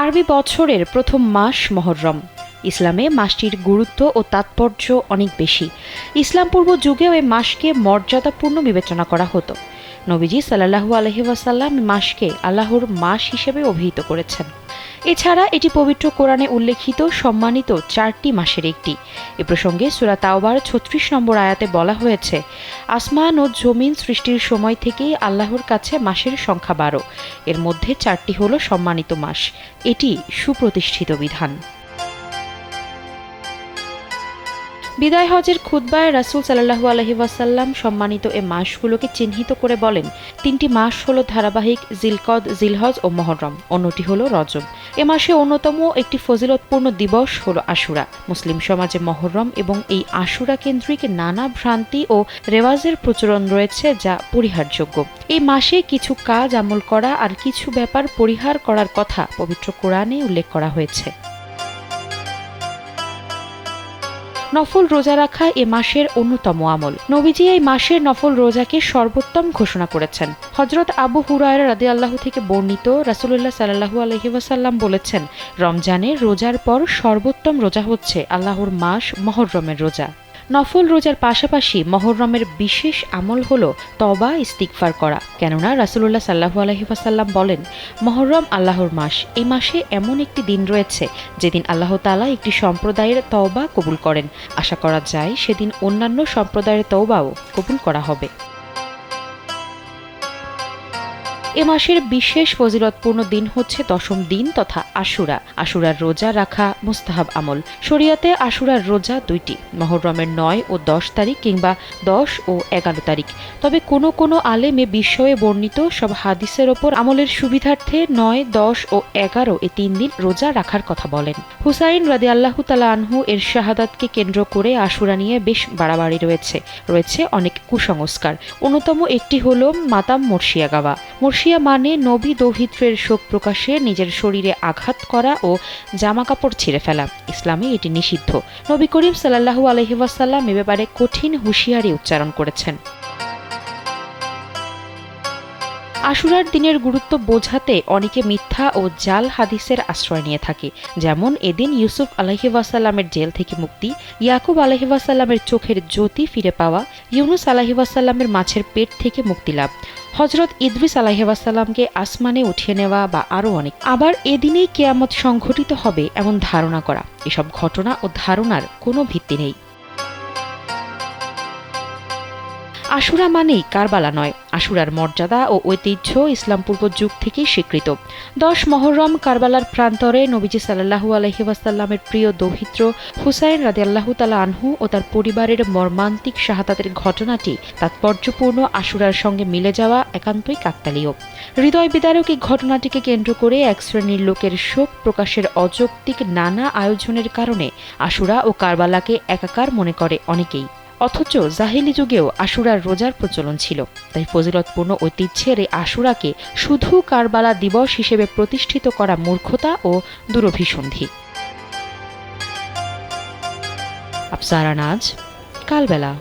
আরবি বছরের প্রথম মাস মহররম। ইসলামে মাসটির গুরুত্ব ও তাৎপর্য অনেক বেশি। ইসলাম পূর্ব যুগেও এই মাসকে মর্যাদাপূর্ণ বিবেচনা করা হতো। নবীজি সাল্লাল্লাহু আলাইহি ওয়াসাল্লাম মাসকে আল্লাহর মাস হিসেবে অভিহিত করেছেন। এছাড়া এটি পবিত্র কোরআনে উল্লেখিত সম্মানিত 4টি মাসের একটি। এ প্রসঙ্গে সূরা তাওবার 36 নম্বর আয়াতে বলা হয়েছে, আসমান ও জমিন সৃষ্টির সময় থেকেই আল্লাহর কাছে মাসের সংখ্যা 12। এর মধ্যে 4টি হল সম্মানিত মাস। এটি সুপ্রতিষ্ঠিত বিধান। বিদায় হজের খুতবায় রাসূল সাল্লাল্লাহু আলাইহি ওয়াসাল্লাম সম্মানিত এ মাসগুলোকে চিহ্নিত করে বলেন, 3টি মাস হলো ধারাবাহিক জিলকদ, জিলহজ ও মুহররম, অন্যটি হলো রজব। এ মাসে অন্যতম একটি ফজিলতপূর্ণ দিবস হলো আশুরা। মুসলিম সমাজে মুহররম এবং এই আশুরা কেন্দ্রিক নানা ভ্রান্তি ও রেওয়াজের প্রচলন রয়েছে, যা পরিহারযোগ্য। এই মাসে কিছু কাজ আমল করা আর কিছু ব্যাপার পরিহার করার কথা পবিত্র কোরআনে উল্লেখ করা হয়েছে। নফল রোজা রাখা এ মাসের অন্যতম আমল। নবীজি এই মাসের নফল রোজাকে সর্বোত্তম ঘোষণা করেছেন। হযরত আবু হুরায়রা রাদিয়াল্লাহু থেকে বর্ণিত, রাসূলুল্লাহ সাল্লাল্লাহু আলাইহি ওয়াসাল্লাম বলেছেন, রমজানের রোজার পর সর্বোত্তম রোজা হচ্ছে আল্লাহর মাস মুহররমের রোজা। নফল রোজার পাশাপাশি মুহররমের বিশেষ আমল হলো তওবা ইস্তিগফার করা। কেননা রাসূলুল্লাহ সাল্লাল্লাহু আলাইহি ওয়াসাল্লাম বলেন, মুহররম আল্লাহর মাস। এই মাসে এমন একটি দিন রয়েছে যেদিন আল্লাহ তাআলা একটি সম্প্রদায়ের তওবা কবুল করেন। আশা করা যায় সেদিন অন্যান্য সম্প্রদায়ের তওবাও কবুল করা হবে। এ মাসের বিশেষ ফজিলতপূর্ণ দিন হচ্ছে 10ম দিন তথা আশুরা। আশুরার রোজা রাখা মুস্তাহাব আমল। শরীয়তে আশুরার রোজা 2টি, মুহররমের 9 ও 10 তারিখ কিংবা 10 ও 11 তারিখ। তবে কোনো কোনো আলেম এ বিষয়ে বর্ণিত সব হাদিসের ওপর আমলের সুবিধার্থে 9, 10 ও 11 এই 3 দিন রোজা রাখার কথা বলেন। হুসাইন রাদিয়াল্লাহু তাআলা আনহু এর শাহাদাতকে কেন্দ্র করে আশুরা নিয়ে বেশ বাড়াবাড়ি রয়েছে অনেক কুসংস্কার। অন্যতম একটি হলো মাতাম মর্শিয়া গাওয়া। মর্শিয়া মানে নবী দৌহিত্রের শোক প্রকাশে নিজের শরীরে আঘাত করা ও জামা কাপড় ছিঁড়ে ফেলা। ইসলামে এটি নিষিদ্ধ। নবী করিম সাল্লাল্লাহু আলাইহি ওয়াসাল্লাম এ ব্যাপারে কঠিন হুঁশিয়ারি উচ্চারণ করেছেন। আশুরার দিনের গুরুত্ব বোঝাতে অনেকে মিথ্যা ও জাল হাদিসের আশ্রয় নিয়ে থাকে। যেমন এদিন ইউসুফ আলাইহি ওয়াসাল্লামের জেল থেকে মুক্তি, ইয়াকুব আলাইহি ওয়াসাল্লামের চোখের জ্যোতি ফিরে পাওয়া, ইউনুস আলাইহি ওয়াসাল্লামের মাছের পেট থেকে মুক্তি লাভ, হযরত ইদ্রিস আলাইহি ওয়াসাল্লামকে আসমানে উঠিয়ে নেওয়া বা আরও অনেক। আবার এদিনেই কিয়ামত সংঘটিত হবে এমন ধারণা করা। এসব ঘটনা ও ধারণার কোনো ভিত্তি নেই। আশুরা মানেই কারবালা নয়। আশুরার মর্যাদা ও ঐতিহ্য ইসলাম পূর্ব যুগ থেকেই স্বীকৃত। 10 মুহররম কারবালার প্রান্তরে নবীজি সাল্লাল্লাহু আলাইহি ওয়াসাল্লামের প্রিয় দৌহিত্র হুসাইন রাদিয়াল্লাহু তাআলা আনহু ও তার পরিবারের মর্মান্তিক শাহাদাতের ঘটনাটি তাৎপর্যপূর্ণ আশুরার সঙ্গে মিলে যাওয়া একান্তই কাকতালীয়। হৃদয় বিদারক এই ঘটনাটিকে কেন্দ্র করে এক শ্রেণীর লোকের শোক প্রকাশের অযৌক্তিক নানা আয়োজনের কারণে আশুরা ও কারবালাকে একাকার মনে করে অনেকেই। অথচ জাহিলি যুগেও আশুরার রোজার প্রচলন ছিল। তাই ফজিলতপূর্ণ ঐতিহ্যের এই আশুরাকে শুধু কারবালা দিবস হিসেবে প্রতিষ্ঠিত করা মূর্খতা ও দুরভিসন্ধি। আফসারা নাজ, কালবেলা।